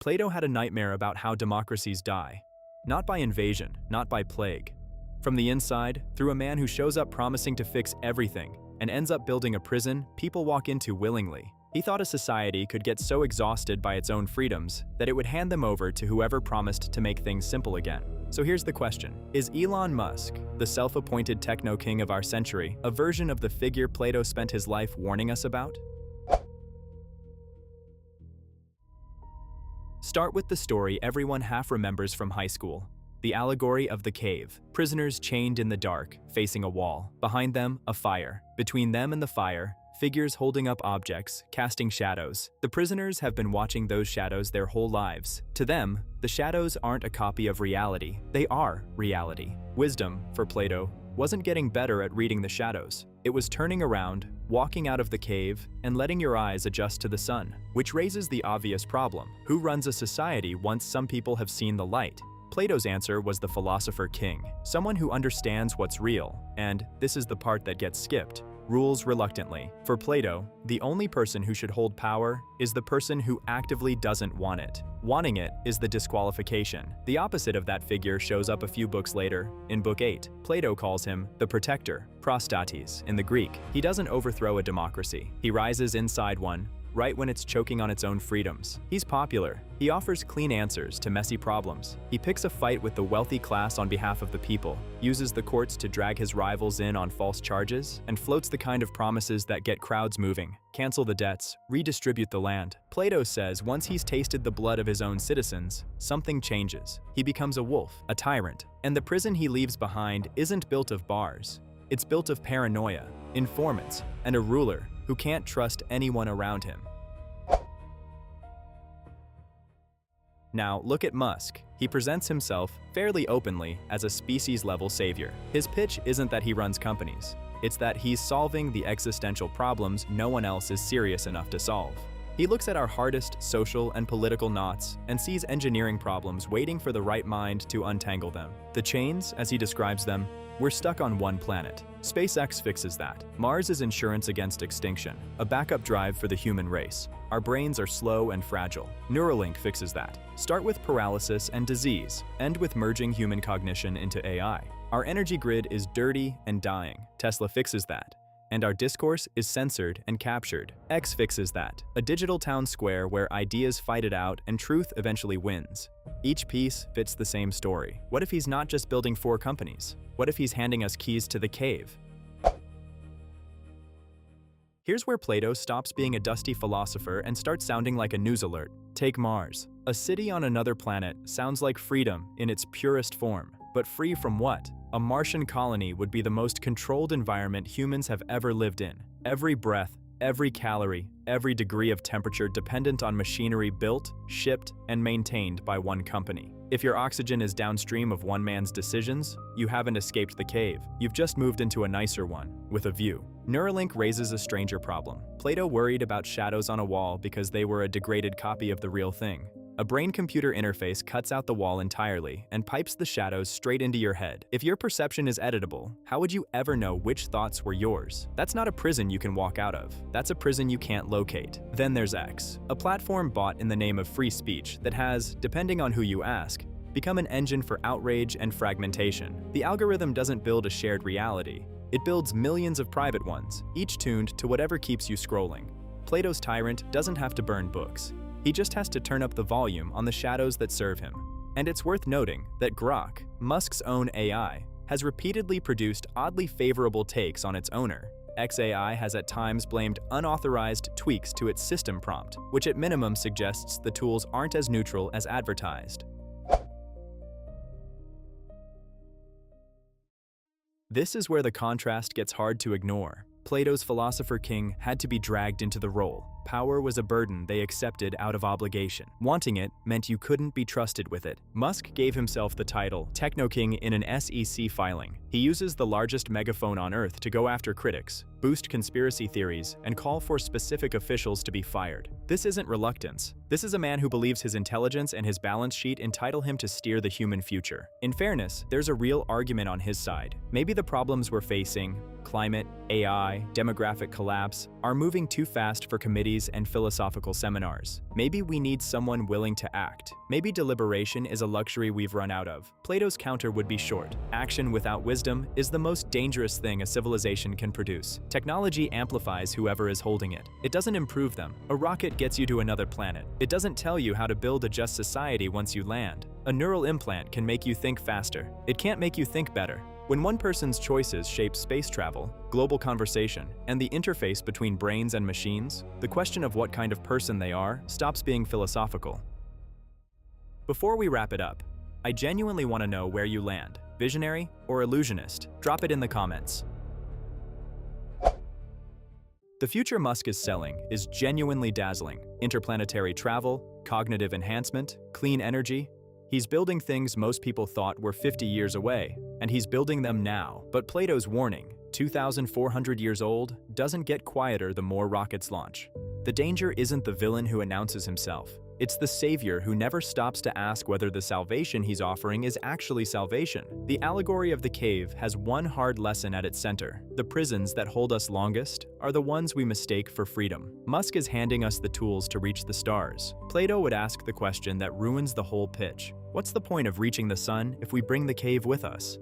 Plato had a nightmare about how democracies die. Not by invasion, not by plague. From the inside, through a man who shows up promising to fix everything and ends up building a prison people walk into willingly. He thought a society could get so exhausted by its own freedoms that it would hand them over to whoever promised to make things simple again. So here's the question. Is Elon Musk, the self-appointed techno-king of our century, a version of the figure Plato spent his life warning us about? Start with the story everyone half remembers from high school. The allegory of the cave. Prisoners chained in the dark, facing a wall. Behind them, a fire. Between them and the fire, figures holding up objects, casting shadows. The prisoners have been watching those shadows their whole lives. To them, the shadows aren't a copy of reality. They are reality. Wisdom, for Plato, wasn't getting better at reading the shadows. It was turning around, walking out of the cave, and letting your eyes adjust to the sun. Which raises the obvious problem. Who runs a society once some people have seen the light? Plato's answer was the philosopher-king, someone who understands what's real, and this is the part that gets skipped, rules reluctantly. For Plato, the only person who should hold power is the person who actively doesn't want it. Wanting it is the disqualification. The opposite of that figure shows up a few books later. In Book 8, Plato calls him the protector, prostátēs in the Greek. He doesn't overthrow a democracy. He rises inside one, right when it's choking on its own freedoms. He's popular. He offers clean answers to messy problems. He picks a fight with the wealthy class on behalf of the people, uses the courts to drag his rivals in on false charges, and floats the kind of promises that get crowds moving. Cancel the debts, redistribute the land. Plato says once he's tasted the blood of his own citizens, something changes. He becomes a wolf, a tyrant, and the prison he leaves behind isn't built of bars. It's built of paranoia, informants, and a ruler who can't trust anyone around him. Now, look at Musk. He presents himself, fairly openly, as a species-level savior. His pitch isn't that he runs companies. It's that he's solving the existential problems no one else is serious enough to solve. He looks at our hardest social and political knots and sees engineering problems waiting for the right mind to untangle them. The chains, as he describes them, we're stuck on one planet. SpaceX fixes that. Mars is insurance against extinction, a backup drive for the human race. Our brains are slow and fragile. Neuralink fixes that. Start with paralysis and disease, end with merging human cognition into AI. Our energy grid is dirty and dying. Tesla fixes that. And our discourse is censored and captured. X fixes that. A digital town square where ideas fight it out and truth eventually wins. Each piece fits the same story. What if he's not just building 4 companies? What if he's handing us keys to the cave? Here's where Plato stops being a dusty philosopher and starts sounding like a news alert. Take Mars. A city on another planet sounds like freedom in its purest form. But free from what? A Martian colony would be the most controlled environment humans have ever lived in. Every breath, every calorie, every degree of temperature dependent on machinery built, shipped, and maintained by one company. If your oxygen is downstream of one man's decisions, you haven't escaped the cave. You've just moved into a nicer one, with a view. Neuralink raises a stranger problem. Plato worried about shadows on a wall because they were a degraded copy of the real thing. A brain-computer interface cuts out the wall entirely and pipes the shadows straight into your head. If your perception is editable, how would you ever know which thoughts were yours? That's not a prison you can walk out of. That's a prison you can't locate. Then there's X, a platform bought in the name of free speech that has, depending on who you ask, become an engine for outrage and fragmentation. The algorithm doesn't build a shared reality. It builds millions of private ones, each tuned to whatever keeps you scrolling. Plato's tyrant doesn't have to burn books. He just has to turn up the volume on the shadows that serve him. And it's worth noting that Grok, Musk's own AI, has repeatedly produced oddly favorable takes on its owner. XAI has at times blamed unauthorized tweaks to its system prompt, which at minimum suggests the tools aren't as neutral as advertised. This is where the contrast gets hard to ignore. Plato's philosopher-king had to be dragged into the role. Power was a burden they accepted out of obligation. Wanting it meant you couldn't be trusted with it. Musk gave himself the title Technoking in an SEC filing. He uses the largest megaphone on Earth to go after critics, boost conspiracy theories, and call for specific officials to be fired. This isn't reluctance. This is a man who believes his intelligence and his balance sheet entitle him to steer the human future. In fairness, there's a real argument on his side. Maybe the problems we're facing, climate, AI, demographic collapse, are moving too fast for committees parties and philosophical seminars. Maybe we need someone willing to act. Maybe deliberation is a luxury we've run out of. Plato's counter would be short. Action without wisdom is the most dangerous thing a civilization can produce. Technology amplifies whoever is holding it. It doesn't improve them. A rocket gets you to another planet. It doesn't tell you how to build a just society once you land. A neural implant can make you think faster. It can't make you think better. When one person's choices shape space travel, global conversation, and the interface between brains and machines, the question of what kind of person they are stops being philosophical. Before we wrap it up, I genuinely want to know where you land, visionary or illusionist. Drop it in the comments. The future Musk is selling is genuinely dazzling. Interplanetary travel, cognitive enhancement, clean energy. He's building things most people thought were 50 years away, and he's building them now. But Plato's warning, 2,400 years old, doesn't get quieter the more rockets launch. The danger isn't the villain who announces himself. It's the savior who never stops to ask whether the salvation he's offering is actually salvation. The allegory of the cave has one hard lesson at its center. The prisons that hold us longest are the ones we mistake for freedom. Musk is handing us the tools to reach the stars. Plato would ask the question that ruins the whole pitch. What's the point of reaching the sun if we bring the cave with us?